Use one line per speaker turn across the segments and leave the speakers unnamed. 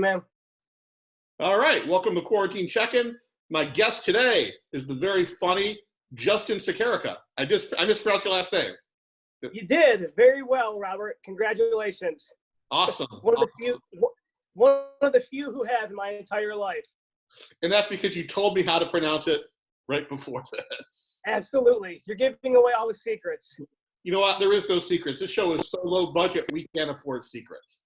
man.
All right, welcome to Quarantine Check-In. My guest today is the very funny Justin Siekierka. I mispronounced your last name.
You did very well, Robert. Congratulations.
Awesome.
One of the few who have in my entire life.
And that's because you told me how to pronounce it right before this.
Absolutely. You're giving away all the secrets.
You know what? There is no secrets. This show is so low budget, we can't afford secrets.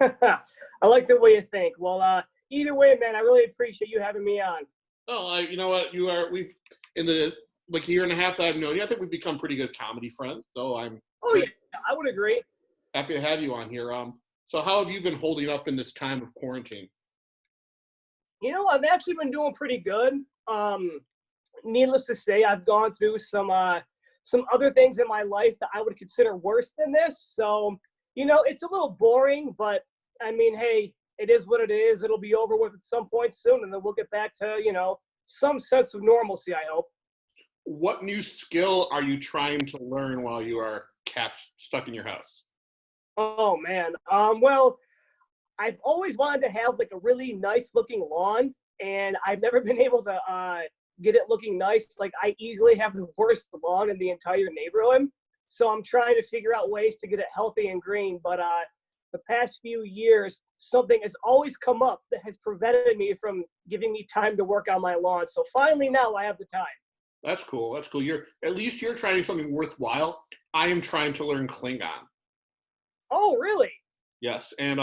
I like the way you think. Well, either way, man, I really appreciate you having me on.
Oh, you know what? We've in the year and a half that I've known you, I think we've become pretty good comedy friends. So I'm.
Oh yeah, I would agree.
Happy to have you on here. So how have you been holding up in this time of quarantine?
You know, I've actually been doing pretty good. Needless to say, I've gone through some other things in my life that I would consider worse than this. So, you know, it's a little boring, but I mean, hey, it is what it is. It'll be over with at some point soon, and then we'll get back to, you know, some sense of normalcy, I hope.
What new skill are you trying to learn while you are stuck in your house?
Oh, man. Well, I've always wanted to have like a really nice looking lawn, and I've never been able to get it looking nice. Like, I easily have the worst lawn in the entire neighborhood. So I'm trying to figure out ways to get it healthy and green. But the past few years, something has always come up that has prevented me from giving me time to work on my lawn. So finally now I have the time.
That's cool. That's cool. At least you're trying something worthwhile. I am trying to learn Klingon.
Oh, really?
Yes. And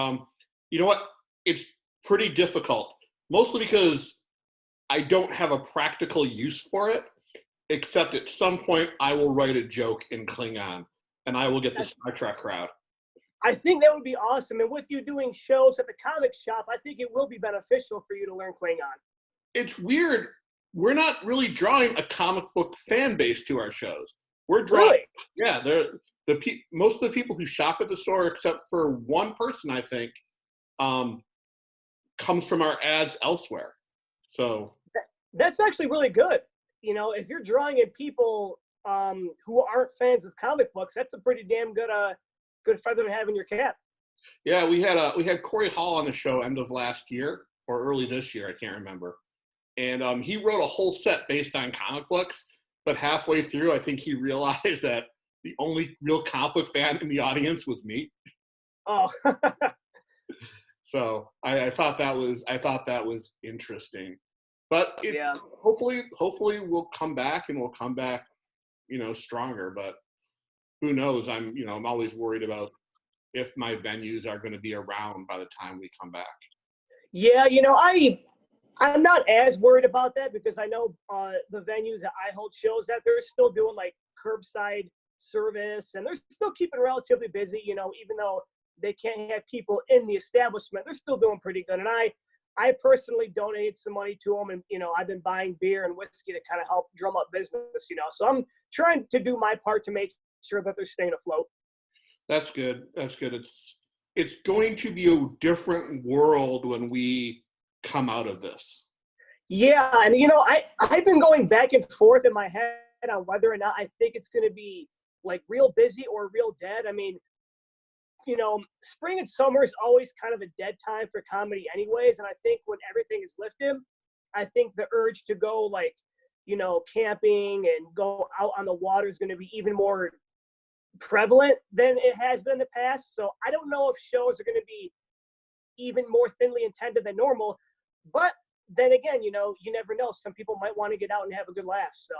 you know what? It's pretty difficult, mostly because I don't have a practical use for it, except at some point I will write a joke in Klingon and I will get the Star Trek crowd.
I think that would be awesome. And with you doing shows at the comic shop, I think it will be beneficial for you to learn Klingon.
It's weird. We're not really drawing a comic book fan base to our shows. We're drawing,
really?
Yeah, most of the people who shop at the store, except for one person, I think, comes from our ads elsewhere. So
that's actually really good. You know, if you're drawing in people who aren't fans of comic books, that's a pretty damn good feather to have in your cap.
Yeah, we had Corey Hall on the show end of last year or early this year, I can't remember. And he wrote a whole set based on comic books, but halfway through, I think he realized that the only real comic book fan in the audience was me.
Oh.
So I thought that was interesting. But
yeah.
Hopefully we'll come back, and we'll come back, you know, stronger. But who knows? I'm always worried about if my venues are going to be around by the time we come back.
Yeah, you know, I'm not as worried about that because I know the venues that I hold shows at, they're still doing like curbside service, and they're still keeping relatively busy, you know, even though they can't have people in the establishment, they're still doing pretty good. And I personally donated some money to them, and, you know, I've been buying beer and whiskey to kind of help drum up business, you know, so I'm trying to do my part to make sure that they're staying afloat.
That's good. That's good. It's going to be a different world when we come out of this.
Yeah, and you know, I've been going back and forth in my head on whether or not I think it's going to be like real busy or real dead. I mean, you know, spring and summer is always kind of a dead time for comedy anyways, and I think when everything is lifted, I think the urge to go, like, you know, camping and go out on the water is going to be even more prevalent than it has been in the past. So I don't know if shows are going to be even more thinly attended than normal. But then again, you know, you never know. Some people might want to get out and have a good laugh. So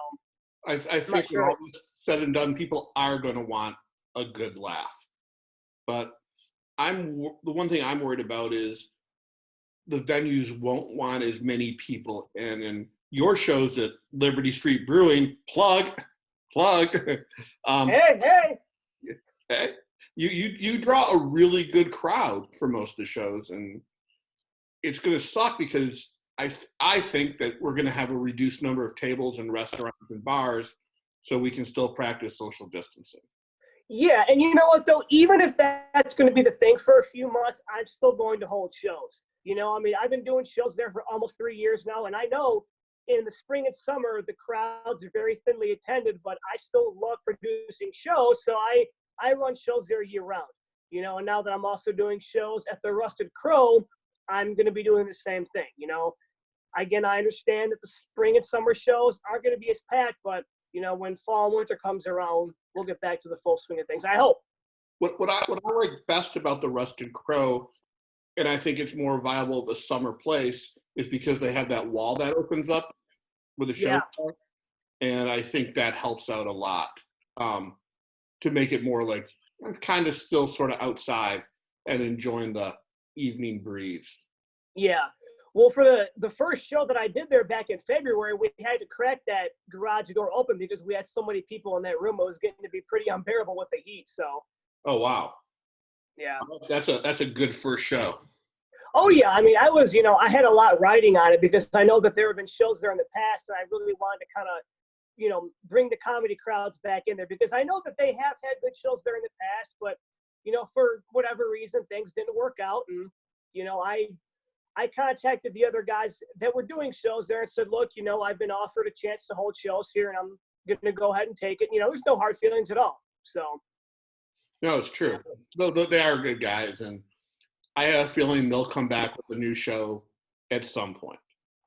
I think when all this said and done, people are going to want a good laugh. But the one thing I'm worried about is the venues won't want as many people in. And your shows at Liberty Street Brewing, plug.
Hey.
You draw a really good crowd for most of the shows, and it's going to suck because I think that we're going to have a reduced number of tables in restaurants and bars, so we can still practice social distancing.
Yeah, and you know what, though? Even if that's going to be the thing for a few months, I'm still going to hold shows. You know, I mean, I've been doing shows there for almost 3 years now, and I know in the spring and summer, the crowds are very thinly attended, but I still love producing shows, so I run shows there year round. You know, and now that I'm also doing shows at the Rusted Crow, I'm going to be doing the same thing. You know, again, I understand that the spring and summer shows aren't going to be as packed, but you know, when fall and winter comes around, we'll get back to the full swing of things. I hope.
What I like best about the Rusted Crow, and I think it's more viable of a summer place, is because they have that wall that opens up with the show, and I think that helps out a lot to make it more like I'm kind of still sort of outside and enjoying the evening breeze.
Yeah. Well, for the first show that I did there back in February, we had to crack that garage door open because we had so many people in that room. It was getting to be pretty unbearable with the heat. So.
Oh wow.
Yeah.
That's a good first show.
Oh yeah. I mean, I had a lot riding on it because I know that there have been shows there in the past, and I really wanted to kind of, bring the comedy crowds back in there because I know that they have had good shows there in the past, but for whatever reason, things didn't work out, and I contacted the other guys that were doing shows there and said, look, I've been offered a chance to hold shows here, and I'm going to go ahead and take it. There's no hard feelings at all. So. No,
it's true. They are good guys, and I have a feeling they'll come back with a new show at some point.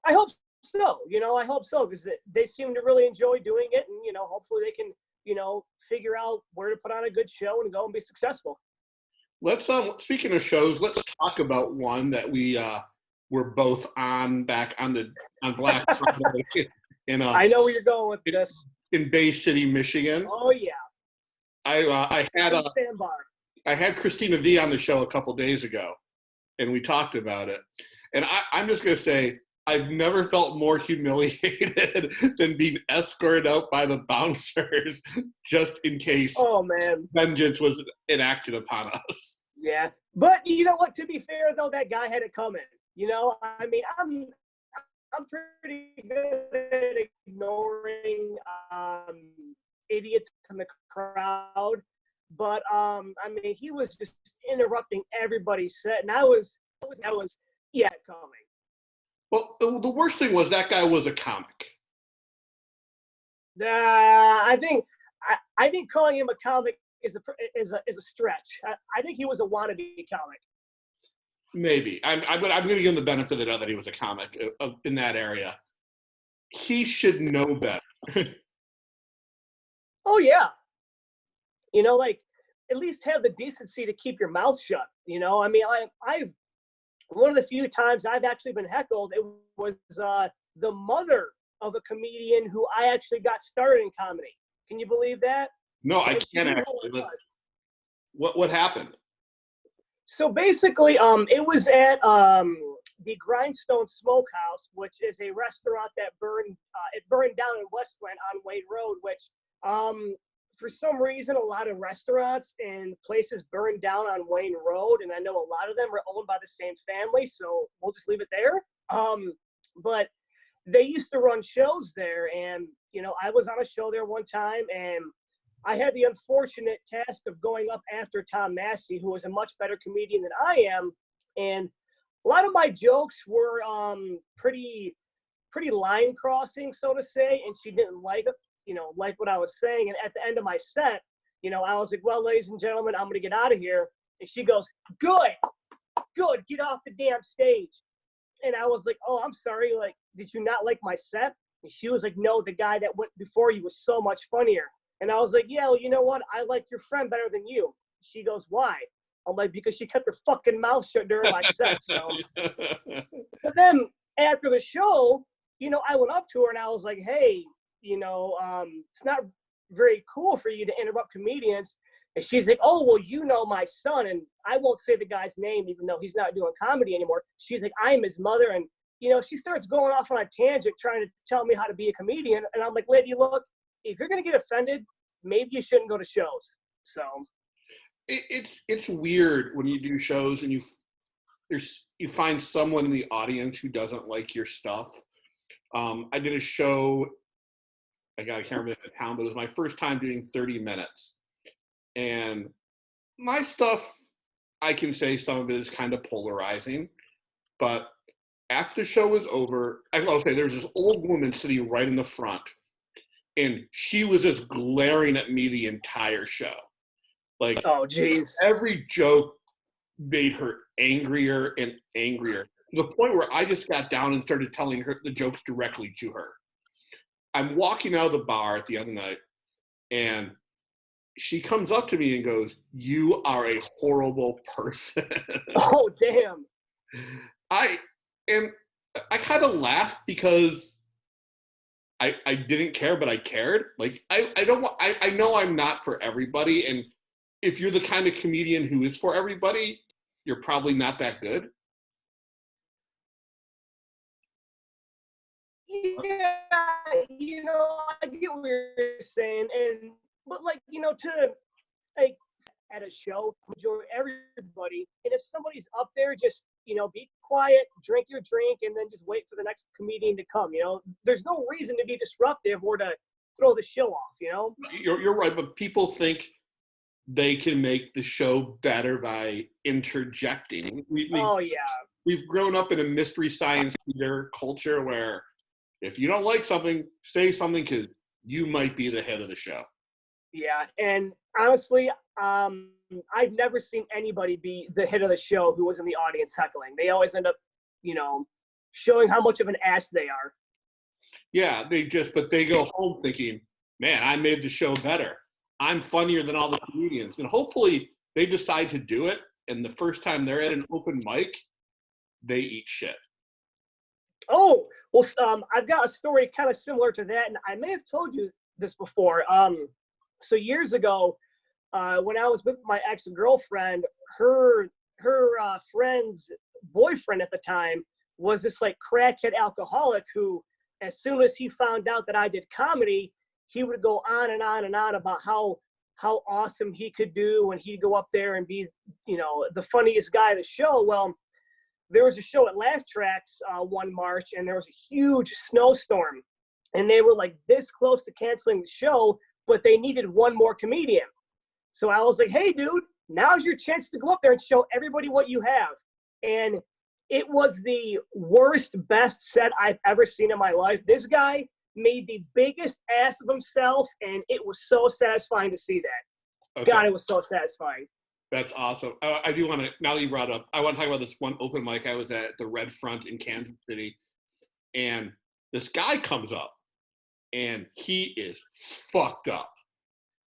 I hope so. I hope so because they seem to really enjoy doing it, and, hopefully they can, figure out where to put on a good show and go and be successful.
Let's speaking of shows, let's talk about one that we were both on Black Friday.
I know where you're going with this.
In Bay City, Michigan.
Oh yeah.
I had Christina V on the show a couple days ago, and we talked about it. And I'm just going to say, I've never felt more humiliated than being escorted out by the bouncers just in case vengeance was enacted upon us.
Yeah. But you know what? To be fair, though, that guy had it coming. I mean, I'm pretty good at ignoring idiots in the crowd. But, I mean, he was just interrupting everybody's set. And I was coming.
Well, the worst thing was that guy was a comic.
I think calling him a comic is a stretch. I think he was a wannabe comic.
Maybe. I'm going to give him the benefit of the doubt that he was a comic in that area. He should know better.
Oh yeah. At least have the decency to keep your mouth shut. I mean, I've one of the few times I've actually been heckled, it was the mother of a comedian who I actually got started in comedy. Can you believe that?
No, I can't actually. What happened?
So basically, it was at the Grindstone Smokehouse, which is a restaurant that burned down in Westland on Wade Road, which for some reason, a lot of restaurants and places burned down on Wayne Road, and I know a lot of them are owned by the same family, so we'll just leave it there. But they used to run shows there, and, I was on a show there one time, and I had the unfortunate task of going up after Tom Massey, who was a much better comedian than I am, and a lot of my jokes were pretty line crossing, so to say, and she didn't like it. Like what I was saying. And at the end of my set, I was like, well, ladies and gentlemen, I'm going to get out of here. And she goes, good, get off the damn stage. And I was like, oh, I'm sorry. Like, did you not like my set? And she was like, no, the guy that went before you was so much funnier. And I was like, yeah, well, you know what? I like your friend better than you. She goes, why? I'm like, because she kept her fucking mouth shut during my set. So, but then after the show, I went up to her and I was like, hey, it's not very cool for you to interrupt comedians. And she's like, oh, well, my son, and I won't say the guy's name, even though he's not doing comedy anymore. She's like, I'm his mother. And, she starts going off on a tangent trying to tell me how to be a comedian. And I'm like, lady, look, if you're going to get offended, maybe you shouldn't go to shows. So
it's weird when you do shows and you find someone in the audience who doesn't like your stuff. I did a show, I can't remember the town, but it was my first time doing 30 minutes. And my stuff, I can say some of it is kind of polarizing. But after the show was over, I'll say there was this old woman sitting right in the front. And she was just glaring at me the entire show. Like,
oh, geez.
Every joke made her angrier and angrier, to the point where I just got down and started telling her the jokes directly to her. I'm walking out of the bar at the end of the night, and she comes up to me and goes, "You are a horrible person."
Oh, damn.
I kind of laughed because I didn't care, but I cared. Like, I know I'm not for everybody, and if you're the kind of comedian who is for everybody, you're probably not that good.
Yeah, I get what you're saying, but like, to like at a show, enjoy everybody, and if somebody's up there, just be quiet, drink your drink, and then just wait for the next comedian to come. There's no reason to be disruptive or to throw the show off.
You're right, but people think they can make the show better by interjecting.
Oh yeah.
We've grown up in a Mystery Science Theater culture where if you don't like something, say something, because you might be the head of the show.
Yeah, and honestly, I've never seen anybody be the hit of the show who was in the audience heckling. They always end up, showing how much of an ass they are.
Yeah, but they go home thinking, man, I made the show better. I'm funnier than all the comedians. And hopefully they decide to do it, and the first time they're at an open mic, they eat shit.
Oh, well, I've got a story kind of similar to that, and I may have told you this before. So years ago, when I was with my ex-girlfriend, her friend's boyfriend at the time was this like crackhead alcoholic who, as soon as he found out that I did comedy, he would go on and on and on about how awesome he could do, and he'd go up there and be, the funniest guy of the show. Well, there was a show at Laugh Tracks one March, and there was a huge snowstorm, and they were like this close to canceling the show, but they needed one more comedian. So I was like, hey, dude, now's your chance to go up there and show everybody what you have. And it was the worst, best set I've ever seen in my life. This guy made the biggest ass of himself, and it was so satisfying to see that. Okay. God, it was so satisfying.
That's awesome. I do want to, now that you brought up, I want to talk about this one open mic I was at the Red Front in Kansas City. And this guy comes up, and he is fucked up.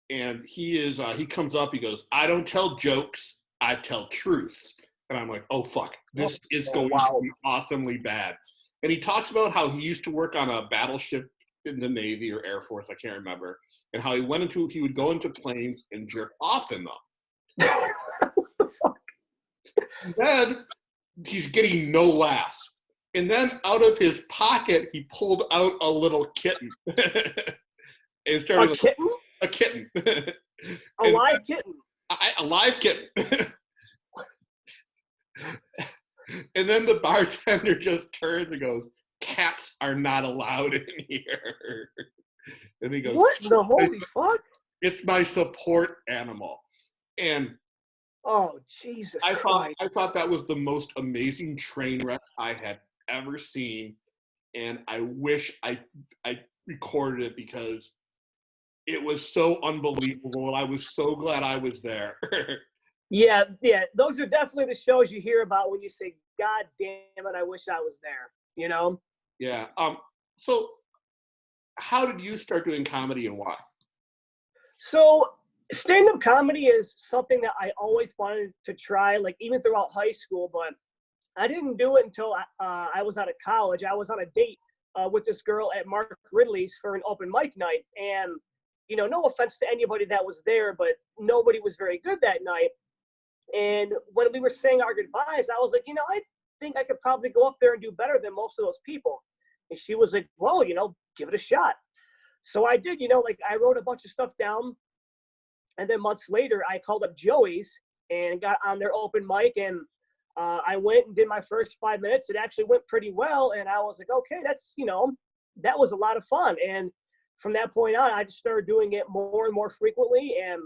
And he comes up, he goes, "I don't tell jokes, I tell truths." And I'm like, oh, fuck, this is going to be awesomely bad. And he talks about how he used to work on a battleship in the Navy or Air Force, I can't remember, and how he would go into planes and jerk off in them.
What the fuck?
Then he's getting no laughs. And then out of his pocket, he pulled out a little kitten. And started
a kitten?
A kitten.
A live kitten.
A live kitten. And then the bartender just turns and goes, "Cats are not allowed in here." And he goes,
"What the holy fuck?
It's my support animal." And
oh, Jesus Christ.
I thought that was the most amazing train wreck I had ever seen. And I wish I recorded it because it was so unbelievable. And I was so glad I was there.
Yeah. Those are definitely the shows you hear about when you say, "God damn it, I wish I was there,"
Yeah. So how did you start doing comedy, and why?
So stand-up comedy is something that I always wanted to try, like even throughout high school, but I didn't do it until I was out of college. I was on a date with this girl at Mark Ridley's for an open mic night. And, no offense to anybody that was there, but nobody was very good that night. And when we were saying our goodbyes, I was like, I think I could probably go up there and do better than most of those people. And she was like, well, give it a shot. So I did, I wrote a bunch of stuff down. And then months later, I called up Joey's and got on their open mic. And I went and did my first 5 minutes. It actually went pretty well. And I was like, okay, that's, that was a lot of fun. And from that point on, I just started doing it more and more frequently. And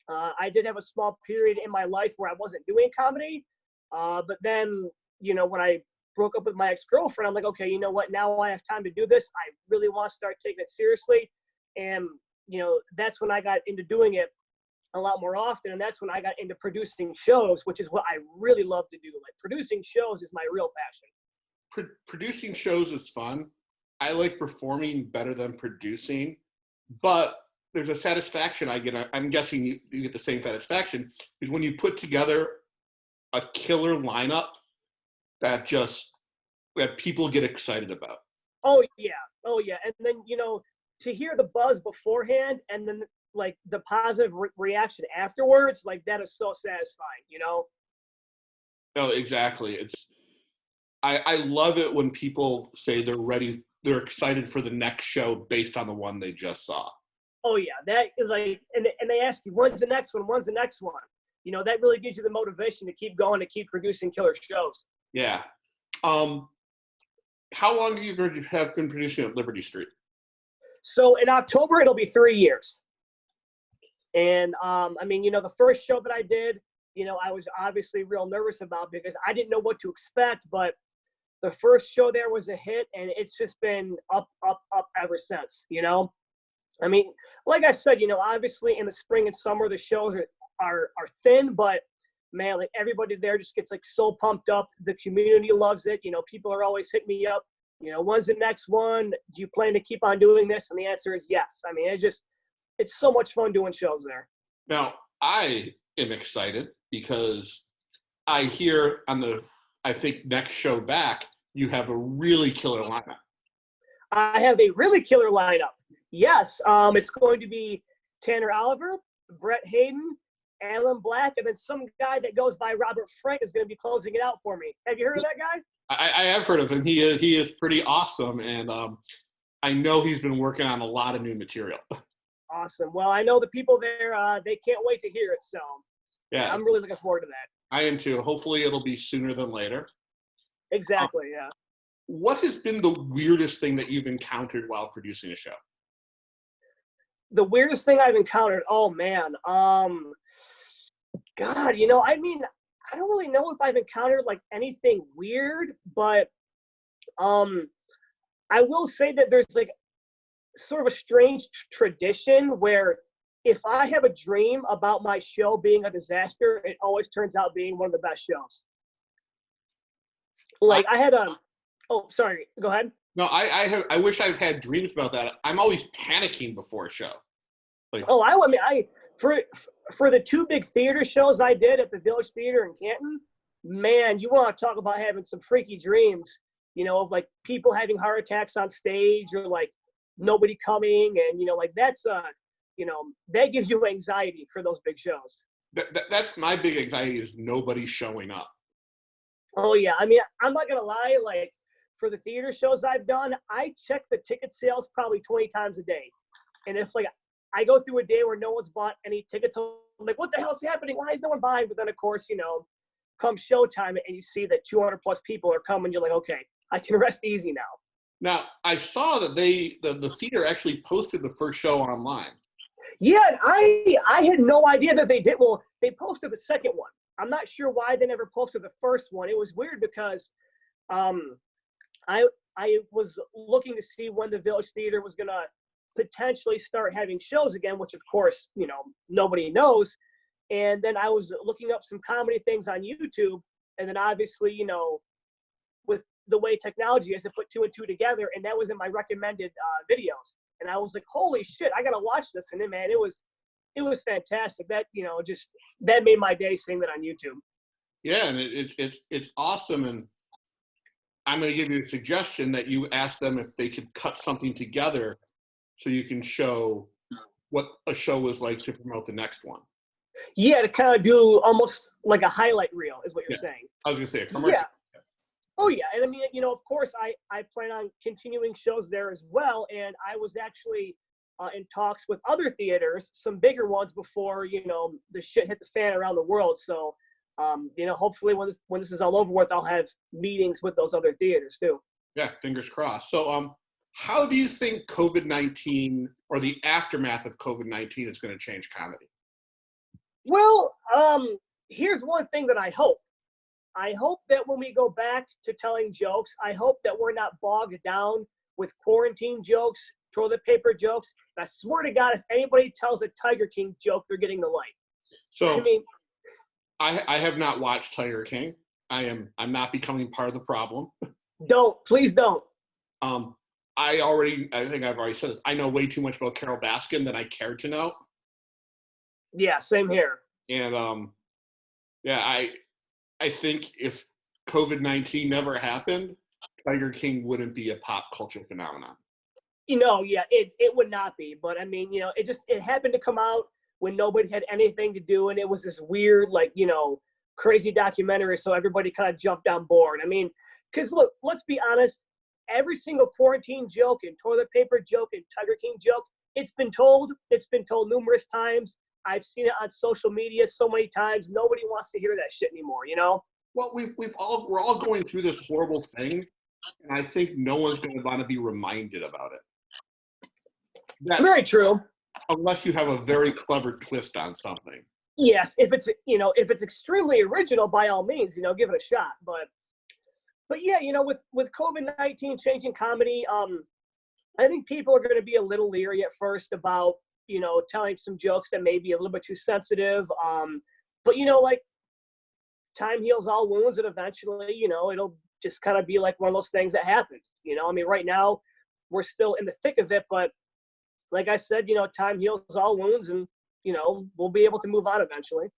I did have a small period in my life where I wasn't doing comedy. But then, when I broke up with my ex-girlfriend, I'm like, okay, you know what? Now I have time to do this. I really want to start taking it seriously. And, that's when I got into doing it a lot more often. And that's when I got into producing shows, which is what I really love to do. Like producing shows is my real passion.
Producing shows is fun. I like performing better than producing, but there's a satisfaction I get. I'm guessing you get the same satisfaction, is when you put together a killer lineup that people get excited about.
Oh yeah. And then, to hear the buzz beforehand and then like the positive reaction afterwards, like that is so satisfying,
Oh, exactly. I love it when people say they're excited for the next show based on the one they just saw.
Oh yeah, that is like, and they ask you, when's the next one? When's the next one? That really gives you the motivation to keep going, to keep producing killer shows.
Yeah. How long do you have been producing at Liberty Street?
So in October, it'll be 3 years. And the first show that I did, I was obviously real nervous about because I didn't know what to expect, but the first show there was a hit, and it's just been up ever since, Like I said, obviously in the spring and summer, the shows are thin, but man, like everybody there just gets like so pumped up. The community loves it. People are always hitting me up, when's the next one? Do you plan to keep on doing this? And the answer is yes. I mean, it's so much fun doing shows there.
Now, I am excited because I hear I think next show back, you have a really killer lineup.
I have a really killer lineup. Yes. It's going to be Tanner Oliver, Brett Hayden, Alan Black, and then some guy that goes by Robert Frank is going to be closing it out for me. Have you heard of that guy?
I have heard of him. He is pretty awesome, and I know he's been working on a lot of new material.
Awesome. Well, I know the people there, they can't wait to hear it, so
yeah,
I'm really looking forward to that.
I am too. Hopefully it'll be sooner than later.
Exactly, yeah.
What has been the weirdest thing that you've encountered while producing a show?
The weirdest thing I've encountered? Oh, man. God, I don't really know if I've encountered, like, anything weird, but I will say that there's, like, sort of a strange tradition where if I have a dream about my show being a disaster, it always turns out being one of the best shows. Like oh, sorry, go ahead.
No, I wish I've had dreams about that. I'm always panicking before a show. Like,
for the 2 big theater shows I did at the Village Theater in Canton, man, you want to talk about having some freaky dreams, of like people having heart attacks on stage or like nobody coming, and like that's that gives you anxiety for those big shows.
That's my big anxiety, is nobody showing up.
Oh yeah, I mean, I'm not gonna lie, like for the theater shows I've done, I check the ticket sales probably 20 times a day, and if like I go through a day where no one's bought any tickets, I'm like, what the hell's happening? Why is no one buying? But then of course, come showtime and you see that 200 plus people are coming, you're like, okay, I can rest easy now.
Now, I saw that the theater actually posted the first show online.
Yeah, I had no idea that they did. Well, they posted the second one. I'm not sure why they never posted the first one. It was weird because I was looking to see when the Village Theater was going to potentially start having shows again, which of course, nobody knows. And then I was looking up some comedy things on YouTube. And then obviously, with the way technology is, to put 2 and 2 together, and that was in my recommended videos. And I was like, holy shit, I got to watch this. And then, man, it was fantastic. That, that made my day seeing that on YouTube.
Yeah, and it's awesome. And I'm going to give you a suggestion that you ask them if they could cut something together so you can show what a show was like to promote the next one.
Yeah, to kind of do almost like a highlight reel is what you're saying.
I was going to say a commercial.
Yeah. Oh, yeah. And I mean, of course, I plan on continuing shows there as well. And I was actually in talks with other theaters, some bigger ones, before, the shit hit the fan around the world. So, hopefully when this is all over with, I'll have meetings with those other theaters too.
Yeah, fingers crossed. So, how do you think COVID-19 or the aftermath of COVID-19 is going to change comedy?
Well, here's one thing that I hope. I hope that when we go back to telling jokes, I hope that we're not bogged down with quarantine jokes, toilet paper jokes. And I swear to God, if anybody tells a Tiger King joke, they're getting the light.
So
I mean,
I have not watched Tiger King. I'm not becoming part of the problem.
please don't.
I think I've already said this. I know way too much about Carol Baskin than I care to know.
Yeah, same here.
And yeah, I think if COVID-19 never happened, Tiger King wouldn't be a pop culture phenomenon.
Yeah, it would not be. But I mean, it happened to come out when nobody had anything to do, and it was this weird, like, crazy documentary. So everybody kind of jumped on board. I mean, because look, let's be honest. Every single quarantine joke and toilet paper joke and Tiger King joke, it's been told. It's been told numerous times. I've seen it on social media so many times. Nobody wants to hear that shit anymore.
Well, we're all going through this horrible thing, and I think no one's going to want to be reminded about it. That's
very true.
Unless you have a very clever twist on something.
Yes, if it's extremely original, by all means, give it a shot. But yeah, with COVID-19 changing comedy, I think people are going to be a little leery at first about telling some jokes that may be a little bit too sensitive. But like, time heals all wounds, and eventually, it'll just kind of be like one of those things that happened. I mean, right now we're still in the thick of it, but like I said, time heals all wounds, and we'll be able to move on eventually.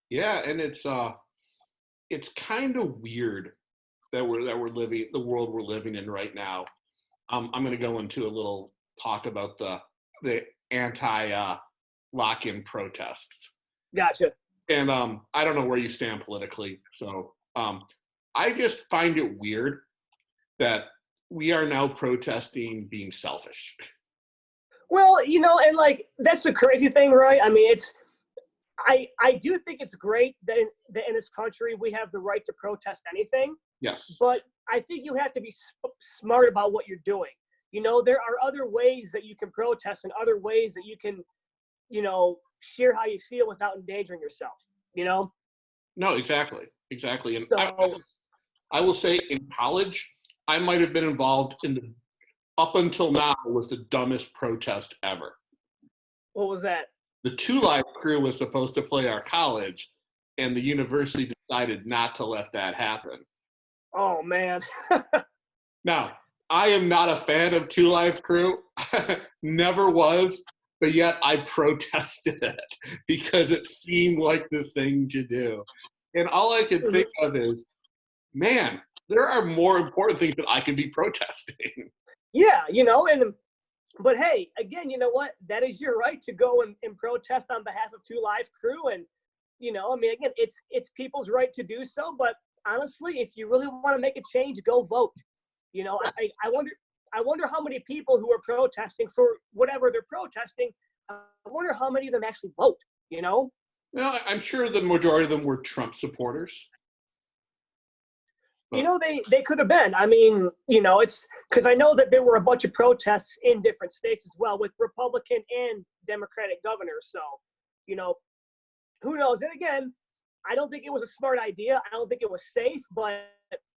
Yeah, and it's kind of weird that we're living the world we're living in right now. I'm going to go into a little talk about the anti lock-in protests.
Gotcha.
And I don't know where you stand politically, so I just find it weird that we are now protesting being selfish.
Well, and like, that's the crazy thing, right? I mean, I do think it's great that in this country we have the right to protest anything.
Yes.
But I think you have to be smart about what you're doing. There are other ways that you can protest and other ways that you can, share how you feel without endangering yourself,
No, exactly. And
so,
I will say, in college, I might have been involved in up until now, was the dumbest protest ever.
What was that?
The Two Live Crew was supposed to play our college, and the university decided not to let that happen.
Oh, man.
Now, I am not a fan of Two Live Crew. Never was. But yet I protested it because it seemed like the thing to do. And all I could think of is, man, there are more important things that I could be protesting.
Yeah, but hey, again, you know what? That is your right to go and protest on behalf of Two Live Crew. And, I mean, again, it's people's right to do so. But honestly, if you really want to make a change, go vote. I wonder how many people who are protesting for whatever they're protesting, I wonder how many of them actually vote,
Well, I'm sure the majority of them were Trump supporters.
But, they could have been. I mean, it's because I know that there were a bunch of protests in different states as well with Republican and Democratic governors. So, who knows? And again, I don't think it was a smart idea. I don't think it was safe, but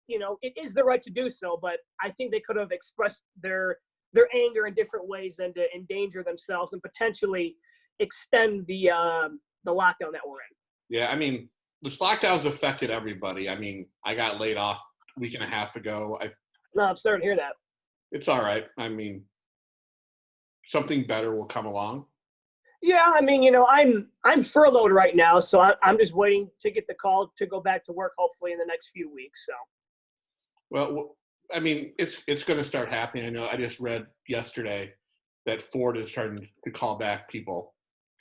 it is the right to do so, but I think they could have expressed their anger in different ways than to endanger themselves and potentially extend the lockdown that we're in.
Yeah, I mean, this lockdown's affected everybody. I mean, I got laid off a week and a half ago.
No, I'm starting to hear that.
It's all right. I mean, something better will come along.
Yeah, I mean, I'm furloughed right now, so I'm just waiting to get the call to go back to work, hopefully in the next few weeks. So.
Well, I mean, it's going to start happening. I know. I just read yesterday that Ford is starting to call back people.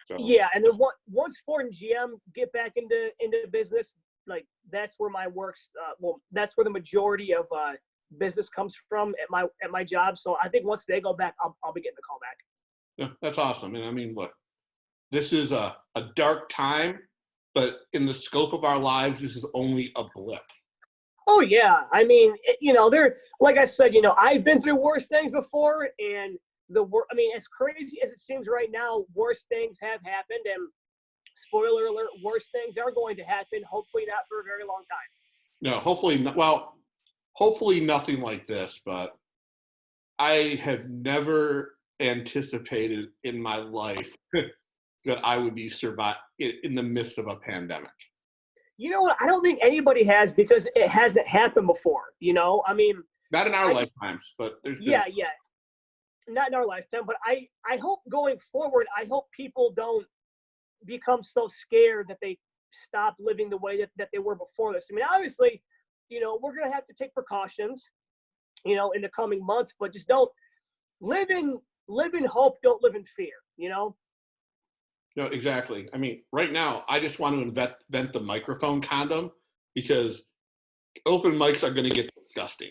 So.
Yeah, and then once Ford and GM get back into business, like that's where my works. That's where the majority of business comes from at my job. So I think once they go back, I'll be getting the call back.
Yeah, that's awesome. And I mean, look, this is a dark time, but in the scope of our lives, this is only a blip.
Oh yeah, I mean, they're like I said, I've been through worse things before, and I mean, as crazy as it seems right now, worse things have happened, and spoiler alert, worse things are going to happen. Hopefully, not for a very long time.
No, hopefully not. Well, hopefully nothing like this. But I have never anticipated in my life that I would be survive in the midst of a pandemic.
You know what? I don't think anybody has, because it hasn't happened before. You know, I mean,
not in our lifetimes, but there's been.
Yeah, not in our lifetime. But I hope going forward, I hope people don't become so scared that they stop living the way that they were before this. I mean, obviously, you know, we're gonna have to take precautions, you know, in the coming months, but just don't live in hope, don't live in fear, you know?
No, exactly. I mean, right now, I just want to invent the microphone condom, because open mics are going to get disgusting.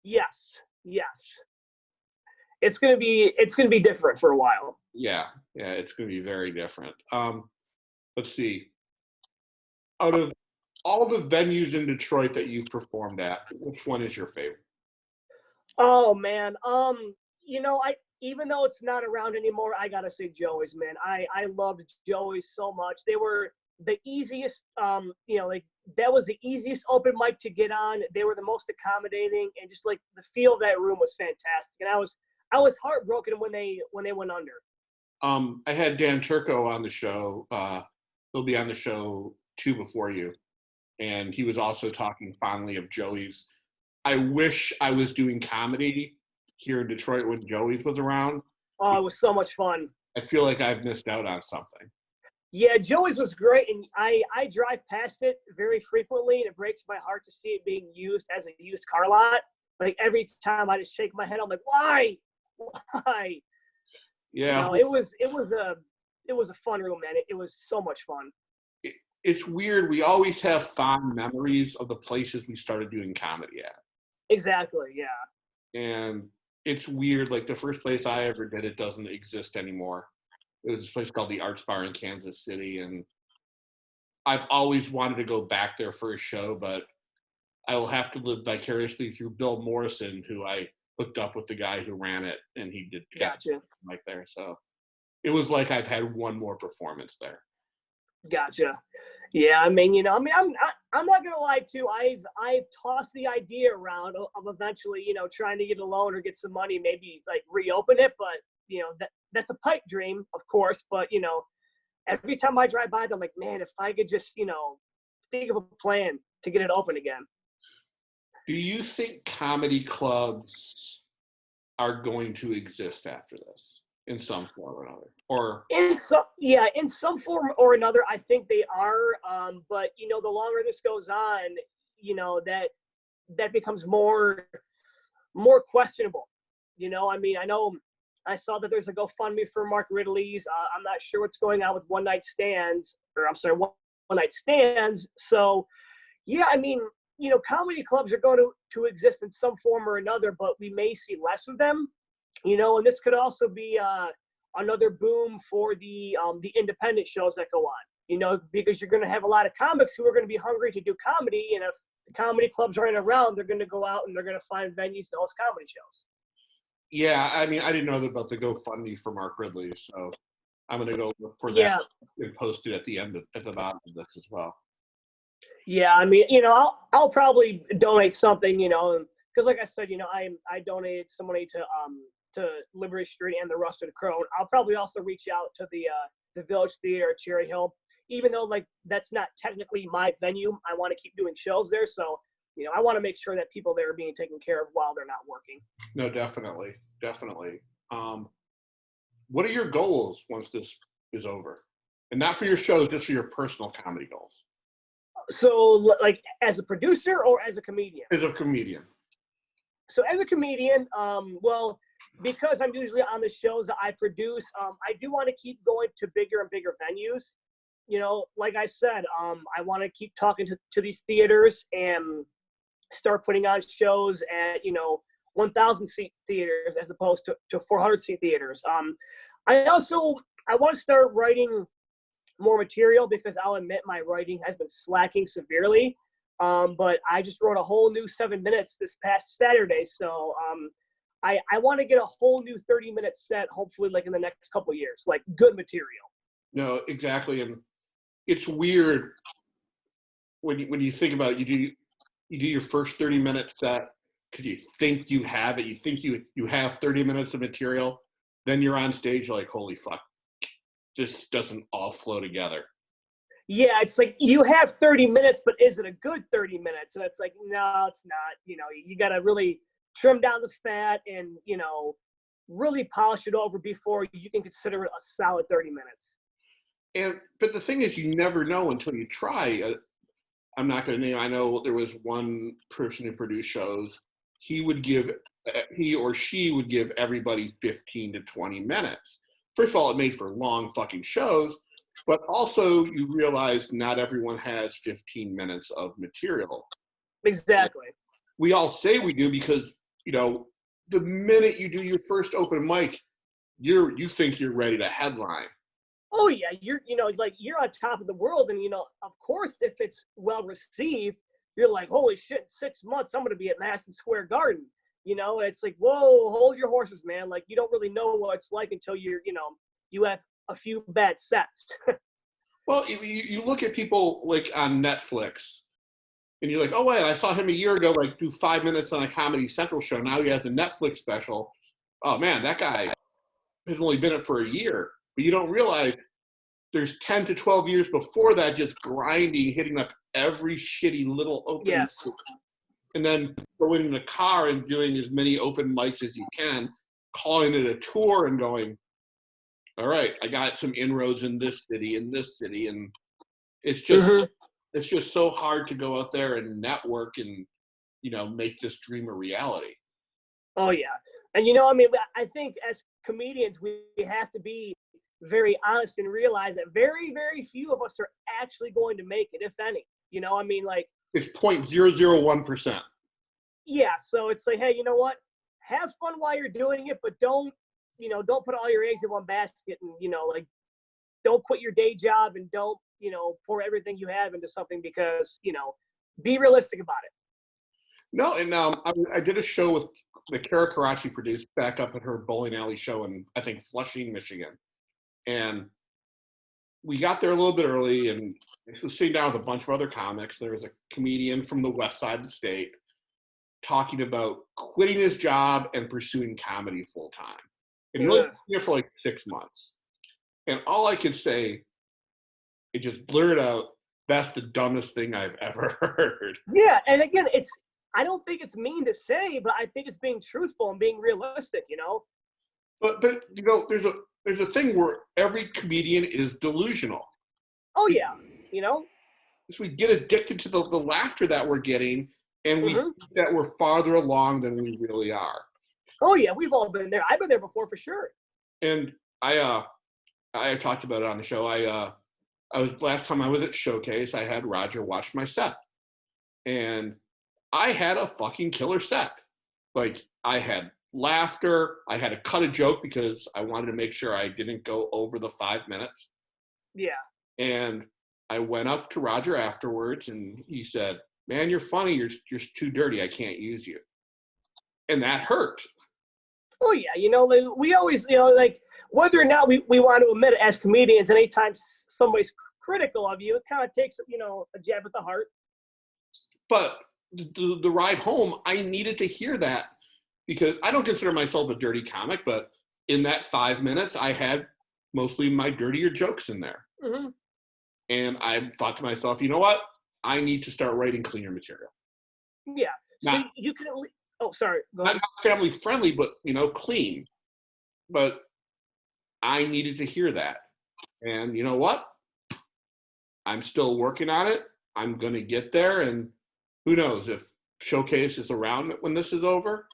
Yes. It's gonna be different for a while.
Yeah, it's going to be very different. Let's see. Out of all the venues in Detroit that you've performed at, which one is your favorite?
Oh man, you know, even though it's not around anymore, I gotta say Joey's, man. I loved Joey's so much. They were the easiest, you know, like that was the easiest open mic to get on. They were the most accommodating, and just like the feel of that room was fantastic. And I was heartbroken when they went under.
I had Dan Turco on the show. He'll be on the show too before you, and he was also talking fondly of Joey's. I wish I was doing comedy here in Detroit when Joey's was around.
Oh, it was so much fun.
I feel like I've missed out on something.
Yeah, Joey's was great, and I drive past it very frequently, and it breaks my heart to see it being used as a used car lot. Like every time I just shake my head, I'm like, why?
Yeah,
you know, it was a fun room, man. It was so much fun.
It's weird. We always have fond memories of the places we started doing comedy at.
Exactly, yeah.
And it's weird. Like the first place I ever did it doesn't exist anymore. It was this place called the Arts Bar in Kansas City, and I've always wanted to go back there for a show, but I will have to live vicariously through Bill Morrison, who I hooked up with the guy who ran it, and he did
Gotcha.
like there. So it was like I've had one more performance there.
Gotcha. Yeah, I mean, you know, I'm not gonna lie too. I've tossed the idea around of eventually, you know, trying to get a loan or get some money, maybe like reopen it. But you know, that's a pipe dream, of course. But you know, every time I drive by, I'm like, man, if I could just, you know, think of a plan to get it open again.
Do you think comedy clubs are going to exist after this in some form or another? Or
in some form or another, I think they are. But you know, the longer this goes on, you know, that becomes more questionable. You know, I mean, I know I saw that there's a GoFundMe for Mark Ridley's. I'm not sure what's going on with one night stands. So, yeah, I mean, you know, comedy clubs are going to exist in some form or another, but we may see less of them. You know, and this could also be another boom for the independent shows that go on. You know, because you're going to have a lot of comics who are going to be hungry to do comedy, and if the comedy clubs aren't around, they're going to go out and they're going to find venues to host comedy shows.
Yeah, I mean, I didn't know about the GoFundMe for Mark Ridley, so I'm going to go look for that.
Yeah.
And post it at the bottom of this as well.
Yeah, I mean, you know, I'll probably donate something, you know, because like I said, you know, I donated some money to Liberty Street and the Rusted Crow. I'll probably also reach out to the Village Theater at Cherry Hill, even though like that's not technically my venue. I want to keep doing shows there, so you know, I want to make sure that people there are being taken care of while they're not working.
No, definitely. What are your goals once this is over? And not for your shows, just for your personal comedy goals.
So, like, as a producer or as a comedian?
As a comedian.
So, as a comedian, well, because I'm usually on the shows that I produce, I do want to keep going to bigger and bigger venues. You know, like I said, I want to keep talking to these theaters and start putting on shows at, you know, 1,000 seat theaters as opposed to 400 seat theaters. I want to start writing more material, because I'll admit my writing has been slacking severely. But I just wrote a whole new 7 minutes this past Saturday. So I want to get a whole new 30-minute set, hopefully like in the next couple of years, like good material.
No, exactly. And it's weird when you think about it, you do your first 30-minute set because you think you have it. You think you have 30 minutes of material. Then you're on stage, you're like, holy fuck, just doesn't all flow together.
Yeah, it's like you have 30 minutes, but is it a good 30 minutes? And it's like, no, it's not. You got to really trim down the fat and, really polish it over before you can consider it a solid 30 minutes.
But the thing is, you never know until you try. I'm not going to name. I know there was one person who produced shows. He or she would give everybody 15 to 20 minutes. First of all, it made for long fucking shows, but also you realize not everyone has 15 minutes of material.
Exactly.
We all say we do because, the minute you do your first open mic, you think you're ready to headline.
Oh yeah, you're on top of the world, and of course, if it's well received, you're like, holy shit, in 6 months I'm gonna be at Madison Square Garden. It's like, whoa, hold your horses, man. Like, you don't really know what it's like until you have a few bad sets.
Well, you look at people like on Netflix, and you're like, oh wait, I saw him a year ago, like do 5 minutes on a Comedy Central show. Now he has a Netflix special. Oh man, that guy has only been it for a year. But you don't realize there's 10 to 12 years before that, just grinding, hitting up every shitty little open
yes.
mic, and then going in a car and doing as many open mics as you can, calling it a tour and going, all right, I got some inroads in this city, and it's just it's just so hard to go out there and network and make this dream a reality.
Oh yeah, and I think as comedians we have to be very honest and realize that very, very few of us are actually going to make it, if any.
It's 0.001%.
Yeah, so it's like, hey, you know what? Have fun while you're doing it, but don't put all your eggs in one basket, and don't quit your day job, and don't pour everything you have into something, because be realistic about it.
No, and I did a show with the Kara Karachi produced back up at her bowling alley show in, I think, Flushing, Michigan. And we got there a little bit early, and I was sitting down with a bunch of other comics. There was a comedian from the west side of the state talking about quitting his job and pursuing comedy full time. And he only been there for like 6 months. And all I could say, it just blurted out, that's the dumbest thing I've ever heard.
Yeah, and again, I don't think it's mean to say, but I think it's being truthful and being realistic,
But there's a thing where every comedian is delusional.
Oh yeah,
So we get addicted to the laughter that we're getting, and we think that we're farther along than we really are.
Oh yeah, we've all been there. I've been there before, for sure.
And I talked about it on the show. Last time I was at Showcase, I had Roger watch my set, and I had a fucking killer set. Like, I had laughter. I had to cut a joke because I wanted to make sure I didn't go over the 5 minutes.
Yeah.
And I went up to Roger afterwards, and he said, man, you're funny. You're too dirty. I can't use you. And that hurt.
Oh yeah. We always, whether or not we want to admit it as comedians, anytime somebody's critical of you, it kind of takes, a jab at the heart.
But the ride home, I needed to hear that, because I don't consider myself a dirty comic, but in that 5 minutes, I had mostly my dirtier jokes in there.
Mm-hmm.
And I thought to myself, you know what? I need to start writing cleaner material.
Yeah. So you can, sorry. Go ahead.
Not family friendly, but, clean. But I needed to hear that. And you know what? I'm still working on it. I'm going to get there. And who knows, if Showcase is around when this is over,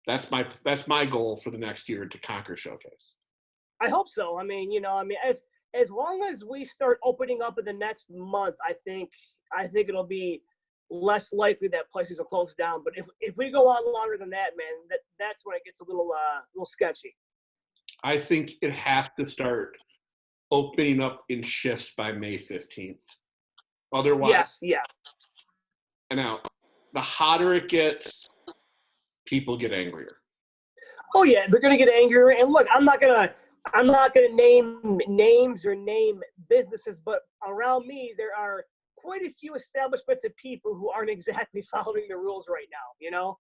that's my goal for the next year, to conquer Showcase.
I hope so. As long as we start opening up in the next month, I think it'll be less likely that places will close down. But if we go on longer than that, man, that's when it gets a little sketchy.
I think it has to start opening up in shifts by May 15th. Otherwise,
yes, yeah.
And now, the hotter it gets, people get angrier.
Oh yeah, they're gonna get angrier. And look, I'm not gonna name names or name businesses, but around me there are quite a few establishments of people who aren't exactly following the rules right now.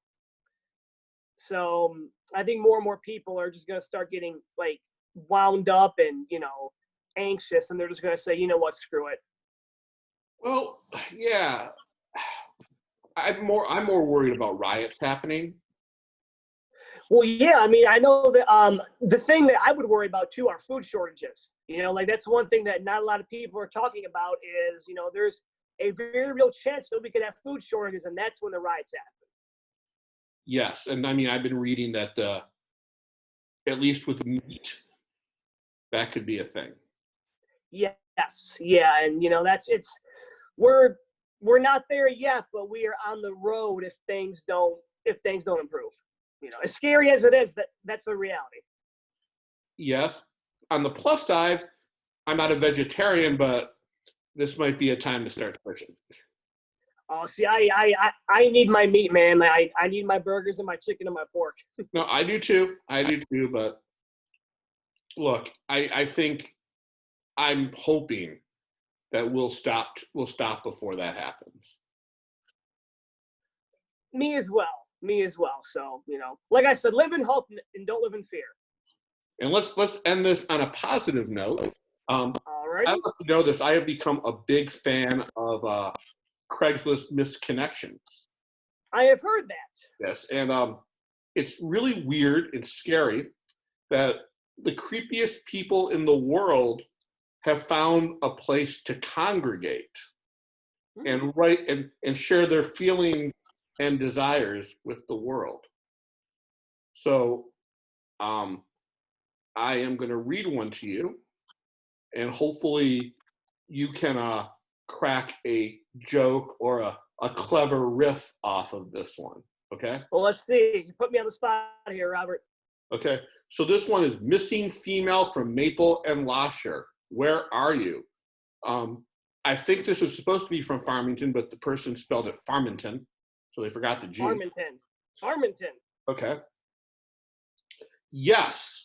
So I think more and more people are just gonna start getting like wound up and anxious and they're just going to say, you know what, screw it.
Well, yeah. I'm more worried about riots happening.
Well, yeah, I mean, I know that the thing that I would worry about too are food shortages. You know, like that's one thing that not a lot of people are talking about is, you know, there's a very real chance that we could have food shortages, and that's when the riots happen.
Yes, and I mean, I've been reading that at least with meat, that could be a thing.
Yes, yeah, and you know we're not there yet, but we are on the road if things don't improve. You know, as scary as it is, that's the reality.
Yes. On the plus side, I'm not a vegetarian, but this might be a time to start pushing.
Oh, see, I need my meat, man. I need my burgers and my chicken and my pork.
No, I do too. But look, I think I'm hoping that we'll stop before that happens.
Me as well. So, you know, like I said, live in hope and don't live in fear.
And let's end this on a positive note.
All right.
I don't know if you know this. I have become a big fan of Craigslist misconnections.
I have heard that.
Yes, and it's really weird and scary that the creepiest people in the world have found a place to congregate and write and share their feelings and desires with the world. So I am going to read one to you, and hopefully you can crack a joke or a clever riff off of this one. Okay?
Well, let's see. You put me on the spot here, Robert.
Okay. So this one is missing female from Maple and Lasher. Where are you? I think this was supposed to be from Farmington, but the person spelled it Farmington, so they forgot the G.
Farmington.
Okay. Yes.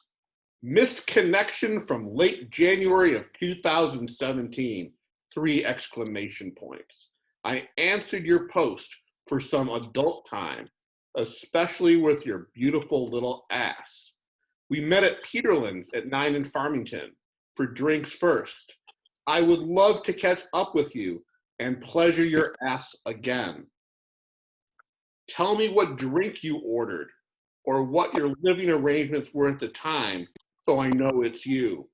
Misconnection from late January of 2017. 3 exclamation points. I answered your post for some adult time, especially with your beautiful little ass. We met at Peterland's at 9 in Farmington for drinks first. I would love to catch up with you and pleasure your ass again. Tell me what drink you ordered or what your living arrangements were at the time so I know it's you.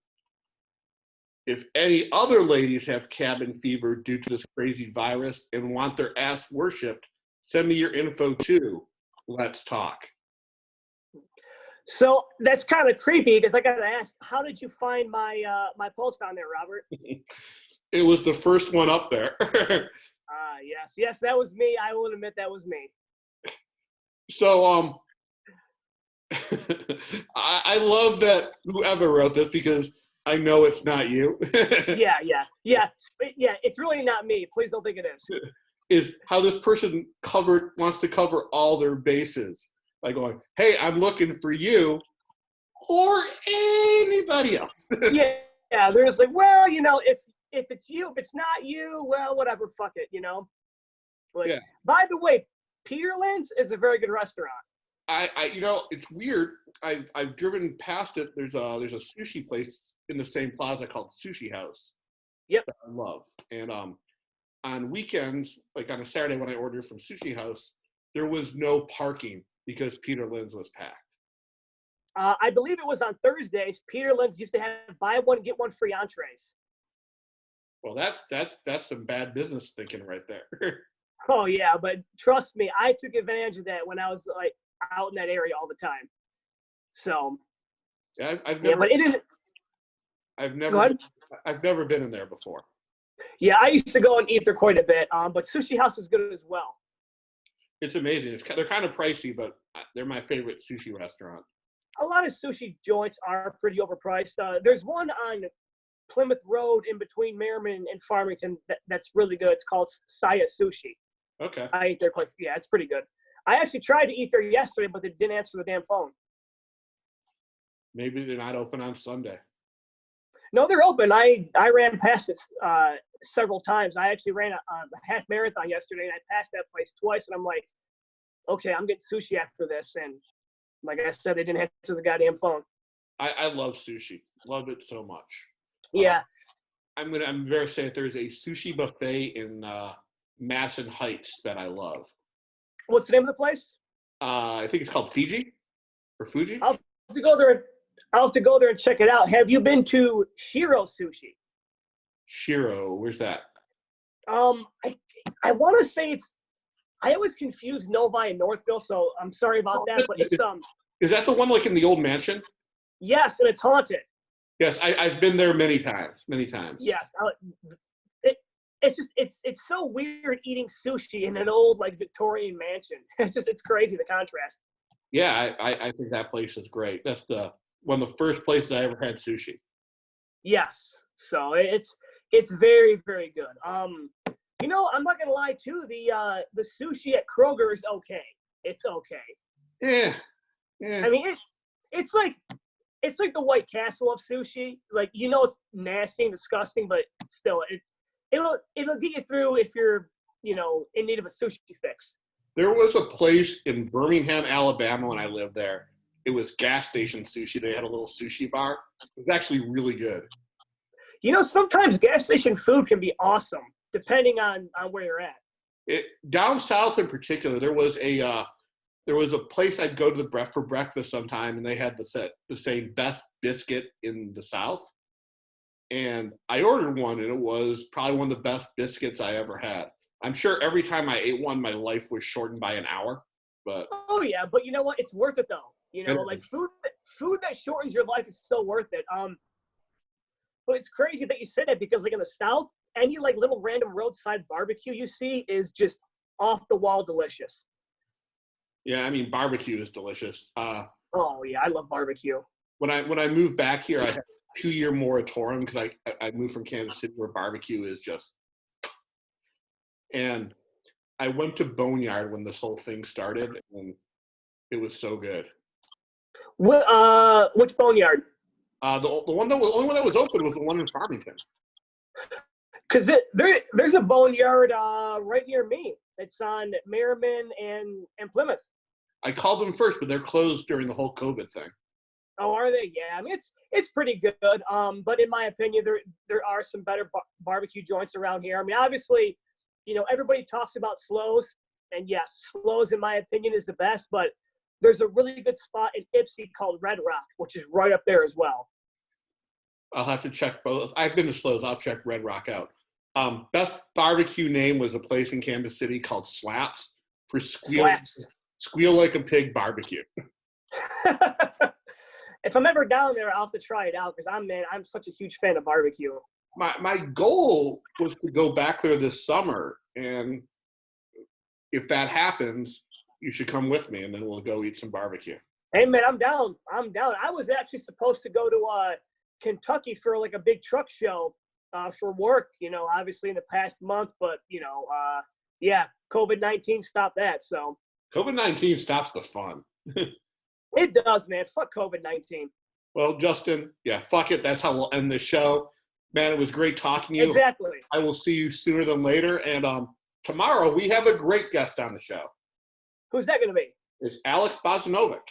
If any other ladies have cabin fever due to this crazy virus and want their ass worshipped, send me your info too. Let's talk.
So that's kind of creepy because I got to ask, how did you find my my post on there, Robert?
It was the first one up there.
Yes, that was me. I will admit that was me.
So I love that whoever wrote this because I know it's not you.
Yeah. It's really not me. Please don't think it is.
Is how this person wants to cover all their bases by going, "Hey, I'm looking for you," or anybody else.
Yeah. They're just like, well, you know, if it's you, if it's not you, well, whatever, fuck it, you know. Like, yeah. By the way, Peterland's is a very good restaurant.
I you know, it's weird. I've driven past it. There's a sushi place in the same plaza called Sushi House.
Yep.
That I love. And on weekends, like on a Saturday when I ordered from Sushi House, there was no parking because Peterland's was packed.
I believe it was on Thursdays. Peterland's used to have buy one get one free entrees.
Well, that's some bad business thinking right there.
Oh yeah, but trust me, I took advantage of that when I was like out in that area all the time. So
yeah, I've never.
Yeah, but it is.
I've never been in there before.
Yeah, I used to go and eat there quite a bit. But Sushi House is good as well.
It's amazing. They're kind of pricey, but they're my favorite sushi restaurant.
A lot of sushi joints are pretty overpriced. There's one on Plymouth Road in between Merriman and Farmington that's really good. It's called Saya Sushi.
Okay.
I ate there it's pretty good. I actually tried to eat there yesterday, but they didn't answer the damn phone.
Maybe they're not open on Sunday.
No, they're open. I ran past it several times. I actually ran a half marathon yesterday, and I passed that place twice, and I'm like, okay, I'm getting sushi after this. And like I said, they didn't answer the goddamn phone.
I love sushi. Love it so much.
Yeah.
I'm embarrassed to say that there's a sushi buffet in Madison Heights that I love.
What's the name of the place?
I think it's called Fiji or Fuji.
I'll have to go there. I'll have to go there and check it out. Have you been to Shiro Sushi?
Shiro, where's that?
I want to say it's. I always confuse Novi and Northville, so I'm sorry about that. But it's
Is that the one like in the old mansion?
Yes, and it's haunted.
Yes, I've been there many times. Many times.
Yes, it's so weird eating sushi in an old like Victorian mansion. It's crazy the contrast.
Yeah, I think that place is great. That's one of the first places I ever had sushi.
Yes, so it's very, very good. You know, I'm not gonna lie too. The sushi at Kroger is okay. It's okay.
Yeah.
I mean, it's like the White Castle of sushi. Like, you know, it's nasty and disgusting, but still, it'll get you through if you're, you know, in need of a sushi fix.
There was a place in Birmingham, Alabama when I lived there. It was gas station sushi. They had a little sushi bar. It was actually really good.
You know, sometimes gas station food can be awesome, depending on where you're at.
Down south in particular, there was a place I'd go to for breakfast sometime, and they had the same best biscuit in the South. And I ordered one, and it was probably one of the best biscuits I ever had. I'm sure every time I ate one, my life was shortened by an hour. But
oh yeah, but you know what? It's worth it though. You know, like food that shortens your life is so worth it. But it's crazy that you said that because like in the South, any like little random roadside barbecue you see is just off the wall delicious.
Yeah, I mean barbecue is delicious.
Oh yeah, I love barbecue.
When I moved back here, I had a 2-year moratorium because I moved from Kansas City where barbecue is just. And I went to Boneyard when this whole thing started, and it was so good.
Which Boneyard?
The only one that was open was the one in Farmington.
Because there's a Boneyard right near me. It's on Merriman and Plymouth.
I called them first, but they're closed during the whole COVID thing.
Oh, are they? Yeah, I mean it's pretty good. But in my opinion, there are some better barbecue joints around here. I mean, obviously, you know, everybody talks about Slows, and yes, Slows in my opinion is the best. But there's a really good spot in Ypsi called Red Rock, which is right up there as well.
I'll have to check both. I've been to Slows. I'll check Red Rock out. Best barbecue name was a place in Kansas City called Slaps for Squeal Like a Pig barbecue.
If I'm ever down there, I'll have to try it out because I'm such a huge fan of barbecue.
My goal was to go back there this summer, and if that happens, you should come with me, and then we'll go eat some barbecue.
Hey man, I'm down. I was actually supposed to go to Kentucky for like a big truck show for work, you know, obviously in the past month, but you know, yeah, COVID-19 stopped that. So
COVID-19 stops the fun.
It does, man. Fuck COVID-19.
Well, Justin, yeah, fuck it. That's how we'll end the show. Man, it was great talking to you.
Exactly.
I will see you sooner than later. And tomorrow we have a great guest on the show.
Who's that going to be?
It's Alex Bozanovic.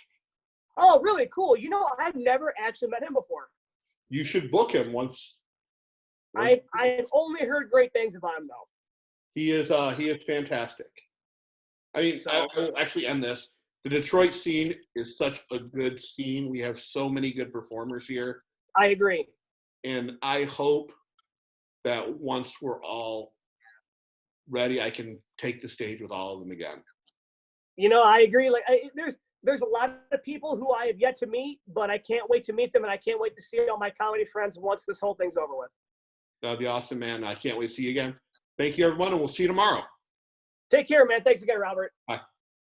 Oh, really? Cool. You know, I've never actually met him before.
You should book him once.
I've only heard great things about him, though.
He is fantastic. I mean, I will actually end this. The Detroit scene is such a good scene. We have so many good performers here.
I agree.
And I hope that once we're all ready, I can take the stage with all of them again.
You know, I agree. Like, there's a lot of people who I have yet to meet, but I can't wait to meet them, and I can't wait to see all my comedy friends once this whole thing's over with.
That'd be awesome, man. I can't wait to see you again. Thank you, everyone, and we'll see you tomorrow.
Take care, man. Thanks again, Robert.
Bye.